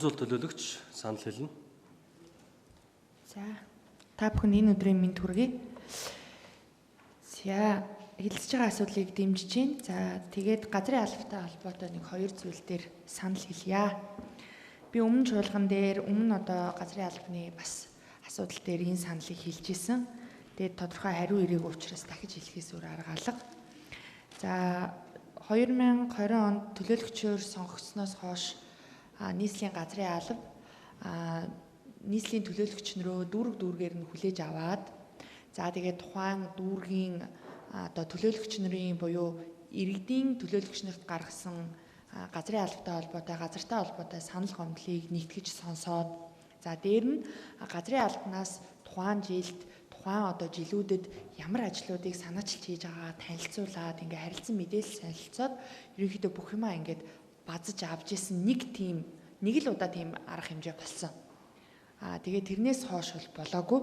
Зул төлөөлөгч санал хэлнэ. За та бүхэн энэ өдрийн мэнд хүргэе. За хэлж байгаа асуудлыг дэмжиж байна. За тэгээд газрын албатай холбоотой нэг хоёр зүйл дээр санал хэлье. Би өмнө чуулган дээр одоо газрын албаны бас асуудал дээр энэ саналыг хэлж исэн. Тэгээд тодорхой хариу ирээгүй учраас дахиж хэлэхээс өөр арга алга. За 2020 онд төлөөлөгчөөр сонгогдсноос хойш нийслэлийн газрын алба нийслэлийн төлөөлөгчнөрөө дүүргээр нь хүлээж аваад за тэгээд тухайн дүүргийн одоо төлөөлөгчнөрийн буюу иргэдийн төлөөлөгчнөрт гаргасан газрын албатай холбоотой газартай холбоотой санал гомдлыг нэгтгэж сонсоод за дээр нь газрын албанаас тухайн жилд тухайн одоо жилүүдэд ямар ажлуудыг санаачилж хийж байгаа танилцуулаад ингээ харилцан мэдээлэл солилцоод ерөнхийдөө бүх юмаа ингээд базж авч исэн нэг л удаа тийм арга хэмжээ болсон. Тэгээд тэрнээс хойш бол болоогүй.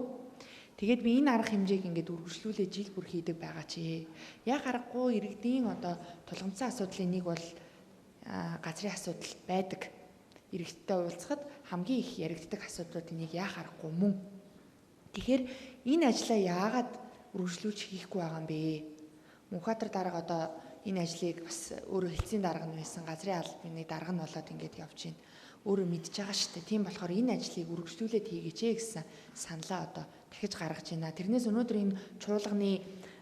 Тэгээд би энэ арга хэмжээг ингээд үргэлжлүүлээ жил бүр хийдэг байгаа чи. Яг аргагүй иргэдийн одоо тулгымцсан асуудлын нэг бол газрын асуудал байдаг. Иргэдтэй уулзахад хамгийн их яригддаг асуудлуудын нэг яах аргагүй мөн. Тэгэхээр энэ ажлаа яагаад үргэлжлүүлж хийхгүй байгаа юм бэ? Мөнхбаатар дарга одоо энэ ажлыг бас өөрөө хэлцийн дарга нь байсан газрын албаны дарга нь болоод ингээд явж байна. Өөрөө мэдж байгаа шүү дээ. Тийм болохоор энэ ажлыг үргэлжлүүлээд хийгээч гэсэн саналаа одоо дахиж гаргаж байна. Тэрнээс өнөөдөр энэ чуулганы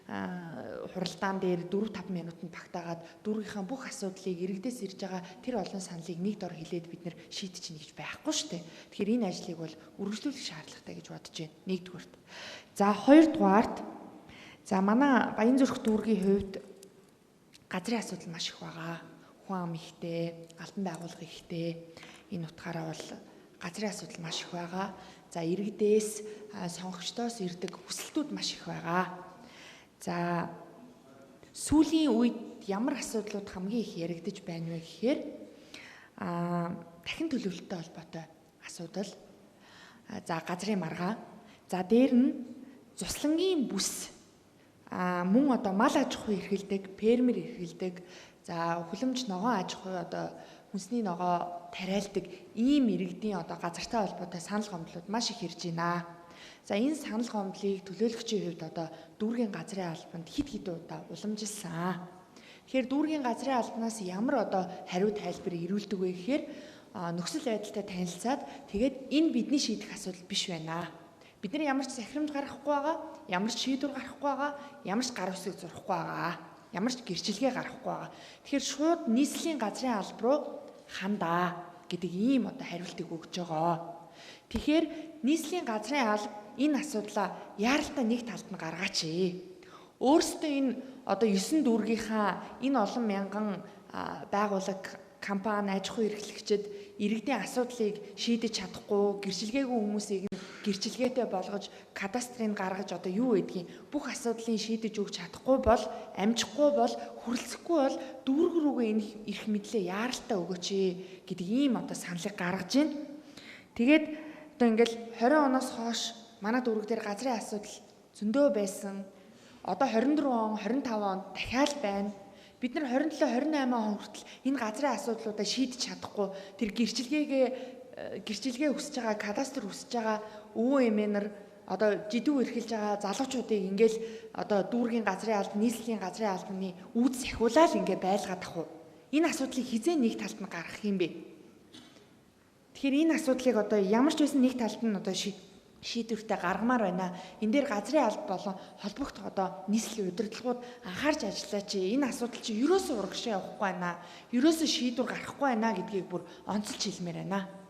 хуралдаан дээр 4-5 минутанд багтаагаад дүүргийнхаа бүх асуудлыг иргэдээс ирж байгаа тэр олон саналыг нэг дор хэлээд бид нэр шийдчихнэ гэж байхгүй шүү дээ. Тэгэхээр энэ ажлыг бол үргэлжлүүлэх шаардлагатай гэж бодож байна. Нэгдүгээрт. За хоёрдугаарт за манай Баянзүрх дүүргийн хувьд газрын асуудал маш их байгаа. Хүн ам ихтэй, алтан байгууллага ихтэй. Энэ утгаараа бол газрын асуудал маш их байгаа. За иргэдээс сонгогчдоос ирдэг хүсэлтүүд маш их байгаа. За сүүлийн үед ямар асуудлууд хамгийн их яригдж байна вэ гэхээр дахин төлөвлөлттэй холбоотой асуудал. За газрын маргаа. За дээр нь цуслангийн бүс мөн одоо мал аж ахуй эрхэлдэг, фермер эрхэлдэг. За хөлөмж ногоон аж ахуй одоо хүнсний ногоо тариалдаг ийм иргэдийн одоо газартай холбоотой санал гомдлууд маш их ирж байна. За энэ санал гомдлыг төлөөлөгчийн хувьд одоо дүүргийн газрын албанд хэд удаа уламжилсан. Тэгэхээр дүүргийн газрын албанаас ямар одоо хариу тайлбар ирүүлдэг вэ гэхээр нөхцөл байдалтай танилцаад тэгээд энэ бидний шийдэх асуудал биш байна. Бид нар ямар ч захирамж гаргахгүй байгаа, ямар ч шийдвэр гаргахгүй байгаа, ямар ч гар үсэг зурхгүй байгаа, ямар ч гэрчилгээ гаргахгүй байгаа. Тэгэхээр шууд нийслэлийн газрын алба руу хандаа гэдэг ийм одоо хариултыг өгж байгаа. Тэгэхээр нийслэлийн газрын алба энэ асуудлаа яаралтай нэг талд нь гаргаач. Өөрөөсөө энэ одоо 9 дүүргийнхаа энэ олон мянган байгууллага, компани, аж ахуй эрхлэгчид иргэдийн асуудлыг шийдэж чадахгүй, гэрчилгээгүй хүмүүсийг гэрчилгээтэй болгож, кадастрыг гаргаж одоо юу гэдгийг бүх асуудлыг шийдэж өгч чадахгүй бол, амжихгүй бол, хүрлцэхгүй бол дүүрэг рүүгээ энэ эрх мэдлээ яаралтай өгөөч гэдэг ийм одоо саналыг гаргаж байна. Тэгээд одоо ингээл 20 оноос хойш манай дүүрэг дээр газрын асуудал зөндөө байсан. Одоо 24 он, 25 онд дахиад байна. Бид нар 27, 28 он хүртэл энэ газрын асуудлуудаа шийдэж чадахгүй тэр гэрчилгээ хүсэж байгаа, кадастр хүсэж байгаа өвөө эмээ нар одоо жидүү эрхэлж байгаа залуучуудыг ингээл одоо дүүргийн газрын алба, нийслэлийн газрын албаны үүд сахиулаад ингээ байлгаад ах уу. Энэ асуудлыг хизээ нэг талд нь гаргах юм бэ? Тэгэхээр энэ асуудлыг одоо ямар ч байсан нэг талд нь одоо шийдвэртэй гаргамаар байна. Энэ дээр газрын алба болон холбогдох одоо нийслэлийн удирдлагууд анхаарч ажиллаач. Энэ асуудал чи ерөөсөө урагшаа явахгүй байна. Ерөөсөө шийдвэр гарахгүй байна гэдгийг бүр онцолж хэлмээр байна.